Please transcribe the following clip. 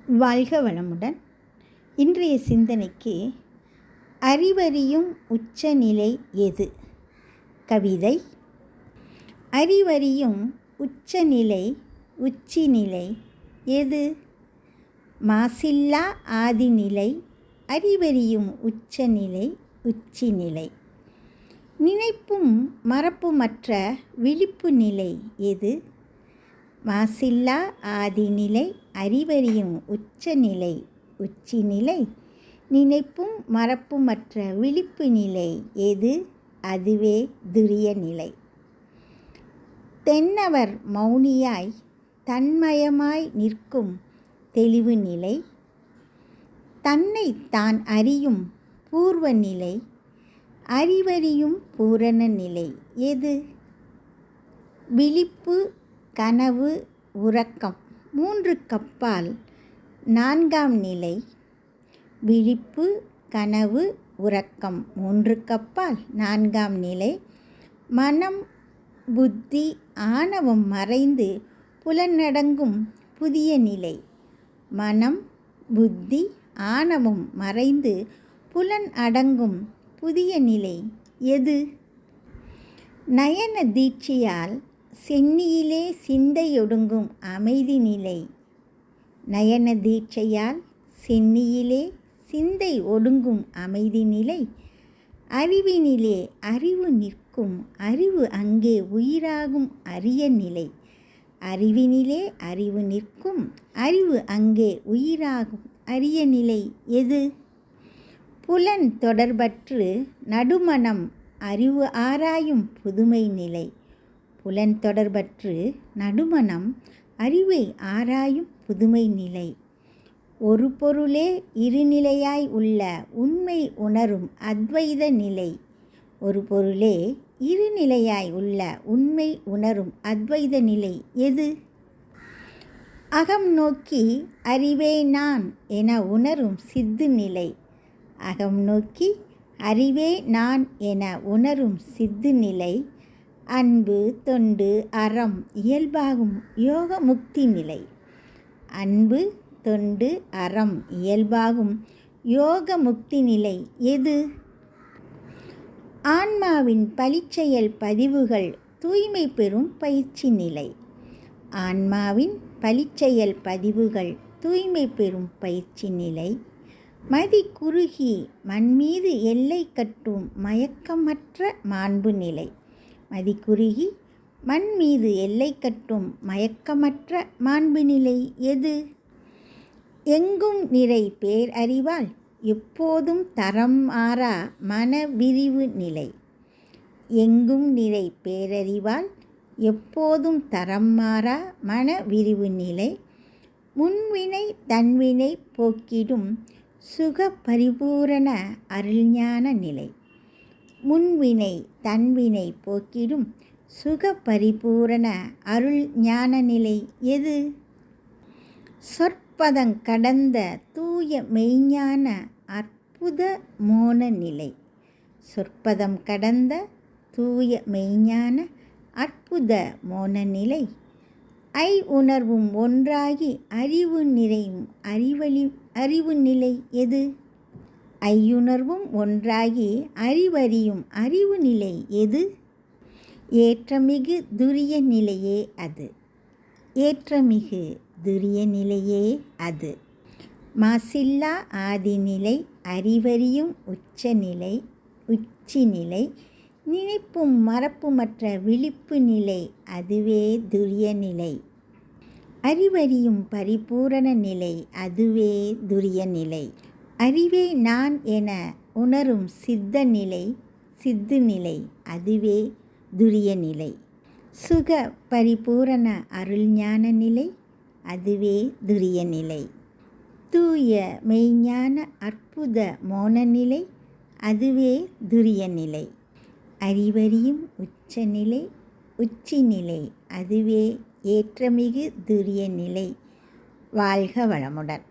வாழ்க வளமுடன். இன்றைய சிந்தனைக்கு அறிவறியும் உச்சநிலை எது? கவிதை. அறிவறியும் உச்சநிலை உச்சிநிலை எது? மாசில்லா ஆதிநிலை. அறிவறியும் உச்சநிலை உச்சிநிலை. நினைப்பும் மறப்புமற்ற விழிப்பு நிலை எது? மாசில்லா ஆதிநிலை. அறிவறியும் உச்சநிலை உச்சிநிலை. நினைப்பும் மறப்புமற்ற விழிப்பு நிலை எது? அதுவே துரிய நிலை. தென்னவர் மௌனியாய் தன்மயமாய் நிற்கும் தெளிவு நிலை. தன்னை தான் அறியும் பூர்வ நிலை. அறிவறியும் பூரண நிலை எது? விழிப்பு, கனவு, உறக்கம் மூன்றுக்கப்பால் நான்காம் நிலை. விழிப்பு, கனவு, உறக்கம் மூன்றுக்கப்பால் நான்காம் நிலை. மனம், புத்தி, ஆணவம் மறைந்து புலனடங்கும் புதிய நிலை. மனம், புத்தி, ஆணவம் மறைந்து புலன் அடங்கும் புதிய நிலை எது? நயன தீட்சையால் சென்னியிலே சிந்தையொடுங்கும் அமைதி நிலை. நயன தீட்சையால் சென்னியிலே சிந்தை ஒடுங்கும் அமைதி நிலை. அறிவினிலே அறிவு நிற்கும். அறிவு அங்கே உயிராகும் அரிய நிலை. அறிவினிலே அறிவு நிற்கும். அறிவு அங்கே உயிராகும் அரிய நிலை எது? புலன் தொடர்பற்று நடுமனம் அறிவு ஆராயும் புதுமை நிலை. புலன் தொடர்பற்று நடுமனம் அறிவை ஆராயும் புதுமை நிலை. ஒரு பொருளே இருநிலையாய் உள்ள உண்மை உணரும் அத்வைத நிலை. ஒரு பொருளே இருநிலையாய் உள்ள உண்மை உணரும் அத்வைத நிலை எது? அகம் நோக்கி அறிவே நான் என உணரும் சித்து நிலை. அகம் நோக்கி அறிவே நான் என உணரும் சித்து நிலை. அன்பு, தொண்டு, அறம் இயல்பாகும் யோக முக்தி நிலை. அன்பு, தொண்டு, அறம் இயல்பாகும் யோக முக்தி நிலை எது? ஆன்மாவின் பழிச்செயல் பதிவுகள் தூய்மை பெறும் பயிற்சி நிலை. ஆன்மாவின் பழிச்செயல் பதிவுகள் தூய்மை பெறும் பயிற்சி நிலை. மதி குறுகி மண்மீது எல்லை கட்டும் மயக்கமற்ற மாண்பு நிலை. மதி குறுகி மண் மீது எல்லை கட்டும் மயக்கமற்ற மாண்பு நிலை எது? எங்கும் நிறை பேர் அறிவால் எப்போதும் தரம் மாறா மன விரிவு நிலை. எங்கும் நிறை பேரறிவால் எப்போதும் தரம் மாறா மன விரிவு நிலை. முன்வினை தன்வினை போக்கிடும் சுக பரிபூரண அருள்ஞான நிலை. முன்வினை தன்வினை போக்கிடும் சுக பரிபூரண அருள் ஞான நிலை எது? சொற்பதங் கடந்த தூய மெய்ஞான அற்புத மோன நிலை. சொற்பதம் கடந்த தூய மெய்ஞான அற்புத மோன நிலை. ஐ உணர்வும் ஒன்றாகி அறிவு நிறையும் அறிவு நிலை எது? ஐயுணர்வும் ஒன்றாகி அறிவறியும் அறிவு நிலை எது? ஏற்றமிகு துரிய நிலையே அது. ஏற்றமிகு துரிய நிலையே அது. மாசில்லா ஆதிநிலை. அறிவறியும் உச்சநிலை உச்சிநிலை. நினைப்பும் மறப்புமற்ற விழிப்பு நிலை அதுவே துரிய நிலை. அறிவறியும் பரிபூரண நிலை அதுவே துரிய நிலை. அறிவே நான் என உணரும் சித்த நிலை சித்து நிலை அதுவே துரிய நிலை. சுக பரிபூரண அருள்ஞான நிலை அதுவே துரிய நிலை. தூய மெய்ஞான அற்புத மோன நிலை அதுவே துரிய நிலை. அறிவறியும் உச்சநிலை உச்சிநிலை அதுவே ஏற்றமிகு துரிய நிலை. வாழ்க வளமுடன்.